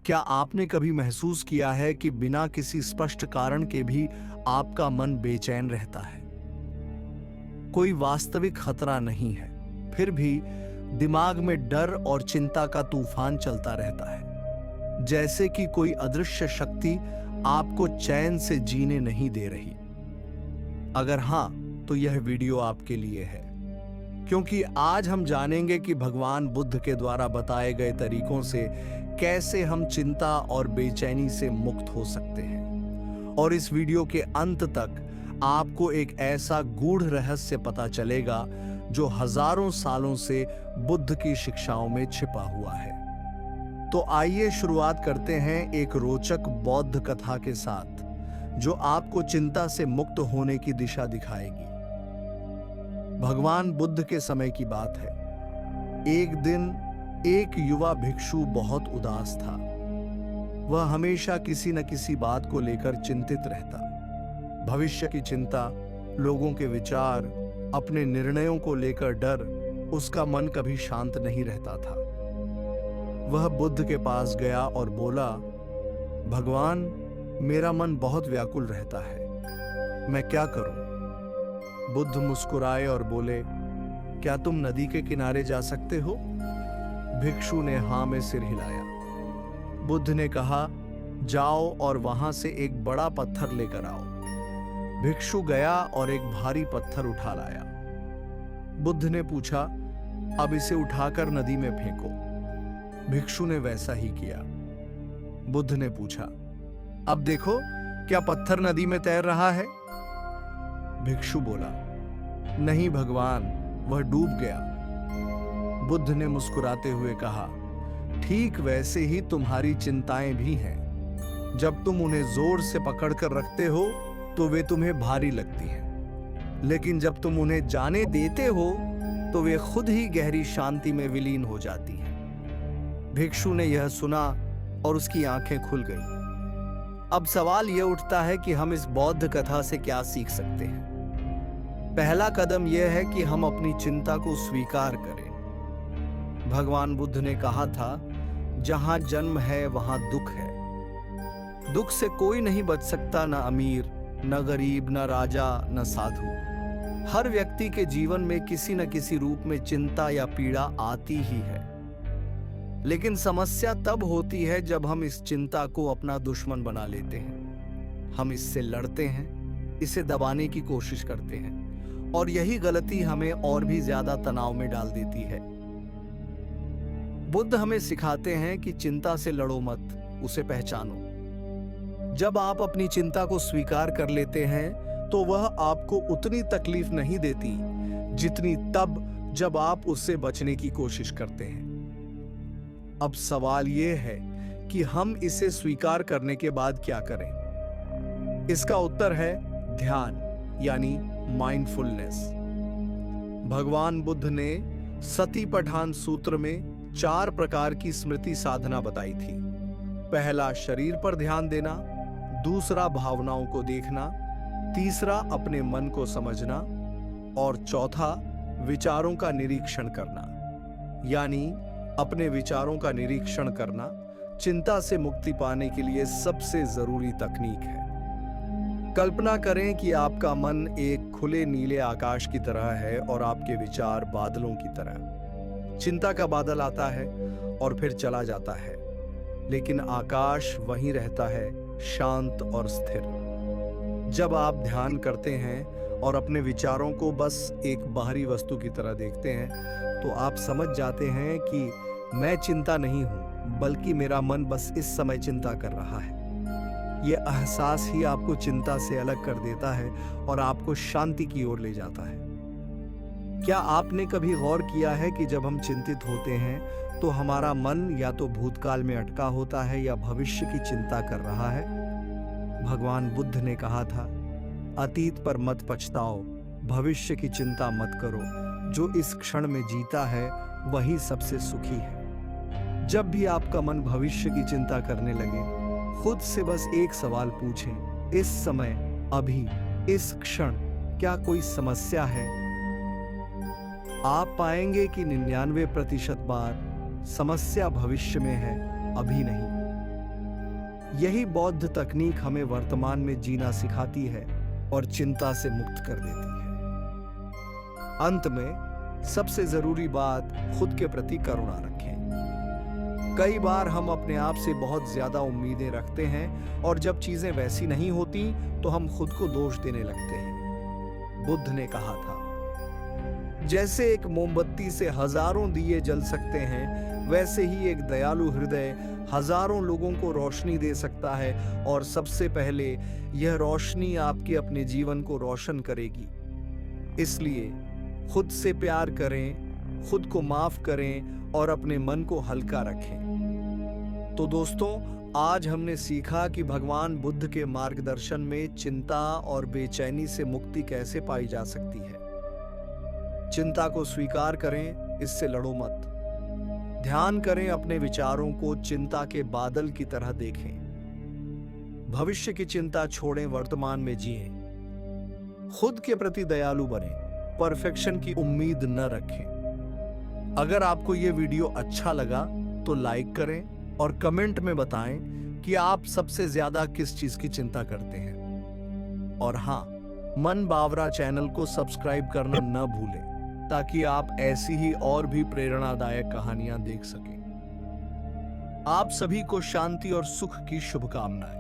क्या आपने कभी महसूस किया है कि बिना किसी स्पष्ट कारण के भी आपका मन बेचैन रहता है? कोई वास्तविक खतरा नहीं है, फिर भी दिमाग में डर और चिंता का तूफान चलता रहता है, जैसे कि कोई अदृश्य शक्ति आपको चैन से जीने नहीं दे रही। अगर हां, तो यह वीडियो आपके लिए है, क्योंकि आज हम जानेंगे कि भगवान बुद्ध के द्वारा बताए गए तरीकों से कैसे हम चिंता और बेचैनी से मुक्त हो सकते हैं। और इस वीडियो के अंत तक आपको एक ऐसा गूढ़ रहस्य पता चलेगा जो हजारों सालों से बुद्ध की शिक्षाओं में छिपा हुआ है। तो आइए शुरुआत करते हैं एक रोचक बौद्ध कथा के साथ, जो आपको चिंता से मुक्त होने की दिशा दिखाएगी। भगवान बुद्ध के समय की बात है। एक दिन एक युवा भिक्षु बहुत उदास था। वह हमेशा किसी न किसी बात को लेकर चिंतित रहता। भविष्य की चिंता, लोगों के विचार, अपने निर्णयों को लेकर डर, उसका मन कभी शांत नहीं रहता था। वह बुद्ध के पास गया और बोला, भगवान, मेरा मन बहुत व्याकुल रहता है, मैं क्या करूं? बुद्ध मुस्कुराए और बोले, क्या तुम नदी के किनारे जा सकते हो? भिक्षु ने हां में सिर हिलाया। बुद्ध ने कहा, जाओ और वहां से एक बड़ा पत्थर लेकर आओ। भिक्षु गया और एक भारी पत्थर उठा लाया। बुद्ध ने पूछा, अब इसे उठाकर नदी में फेंको। भिक्षु ने वैसा ही किया। बुद्ध ने पूछा, अब देखो, क्या पत्थर नदी में तैर रहा है? भिक्षु बोला, नहीं भगवान, वह डूब गया। बुद्ध ने मुस्कुराते हुए कहा, ठीक वैसे ही तुम्हारी चिंताएं भी हैं। जब तुम उन्हें जोर से पकड़कर रखते हो तो वे तुम्हें भारी लगती हैं, लेकिन जब तुम उन्हें जाने देते हो तो वे खुद ही गहरी शांति में विलीन हो जाती हैं। भिक्षु ने यह सुना और उसकी आंखें खुल गईं। अब सवाल यह उठता है कि हम इस बौद्ध कथा से क्या सीख सकते हैं। पहला कदम यह है कि हम अपनी चिंता को स्वीकार करें। भगवान बुद्ध ने कहा था, जहां जन्म है वहां दुख है। दुख से कोई नहीं बच सकता, न अमीर, न गरीब, न राजा, न साधु। हर व्यक्ति के जीवन में किसी न किसी रूप में चिंता या पीड़ा आती ही है। लेकिन समस्या तब होती है जब हम इस चिंता को अपना दुश्मन बना लेते हैं। हम इससे लड़ते हैं, इसे दबाने की कोशिश करते हैं, और यही गलती हमें और भी ज्यादा तनाव में डाल देती है। बुद्ध हमें सिखाते हैं कि चिंता से लड़ो मत, उसे पहचानो। जब आप अपनी चिंता को स्वीकार कर लेते हैं तो वह आपको उतनी तकलीफ नहीं देती जितनी तब जब आप उससे बचने की कोशिश करते हैं। अब सवाल यह है कि हम इसे स्वीकार करने के बाद क्या करें? इसका उत्तर है ध्यान, यानी माइंडफुलनेस। भगवान बुद्ध ने सतिपट्ठान सूत्र में 4 प्रकार की स्मृति साधना बताई थी। पहला, शरीर पर ध्यान देना। दूसरा, भावनाओं को देखना। तीसरा, अपने मन को समझना। और चौथा, विचारों का निरीक्षण करना। यानी अपने विचारों का निरीक्षण करना चिंता से मुक्ति पाने के लिए सबसे जरूरी तकनीक है। कल्पना करें कि आपका मन एक खुले नीले आकाश की तरह है और आपके विचार बादलों की तरह। चिंता का बादल आता है और फिर चला जाता है, लेकिन आकाश वहीं रहता है, शांत और स्थिर। जब आप ध्यान करते हैं और अपने विचारों को बस एक बाहरी वस्तु की तरह देखते हैं, तो आप समझ जाते हैं कि मैं चिंता नहीं हूं, बल्कि मेरा मन बस इस समय चिंता कर रहा है। यह एहसास ही आपको चिंता से अलग कर देता है और आपको शांति की ओर ले जाता है। क्या आपने कभी गौर किया है कि जब हम चिंतित होते हैं तो हमारा मन या तो भूतकाल में अटका होता है या भविष्य की चिंता कर रहा है? भगवान बुद्ध ने कहा था, अतीत पर मत पछताओ, भविष्य की चिंता मत करो। जो इस क्षण में जीता है वही सबसे सुखी है। जब भी आपका मन भविष्य की चिंता करने लगे, खुद से बस एक सवाल पूछें, इस समय, अभी, इस क्षण क्या कोई समस्या है? आप पाएंगे कि 99% बार समस्या भविष्य में है, अभी नहीं। यही बौद्ध तकनीक हमें वर्तमान में जीना सिखाती है और चिंता से मुक्त कर देती है। अंत में सबसे जरूरी बात, खुद के प्रति करुणा रखें। कई बार हम अपने आप से बहुत ज्यादा उम्मीदें रखते हैं और जब चीजें वैसी नहीं होती तो हम खुद को दोष देने लगते हैं। बुद्ध ने कहा था, जैसे एक मोमबत्ती से हजारों दिए जल सकते हैं, वैसे ही एक दयालु हृदय हजारों लोगों को रोशनी दे सकता है और सबसे पहले यह रोशनी आपके अपने जीवन को रोशन करेगी। इसलिए खुद से प्यार करें, खुद को माफ करें और अपने मन को हल्का रखें। तो दोस्तों, आज हमने सीखा कि भगवान बुद्ध के मार्गदर्शन में चिंता और बेचैनी से मुक्ति कैसे पाई जा सकती है। चिंता को स्वीकार करें, इससे लड़ो मत। ध्यान करें, अपने विचारों को चिंता के बादल की तरह देखें। भविष्य की चिंता छोड़ें, वर्तमान में जिएं। खुद के प्रति दयालु बनें, परफेक्शन की उम्मीद न रखें। अगर आपको यह वीडियो अच्छा लगा तो लाइक करें और कमेंट में बताएं कि आप सबसे ज्यादा किस चीज की चिंता करते हैं। और हाँ, मन बावरा चैनल को सब्सक्राइब करना न भूलें ताकि आप ऐसी ही और भी प्रेरणादायक कहानियां देख सकें। आप सभी को शांति और सुख की शुभकामनाएं।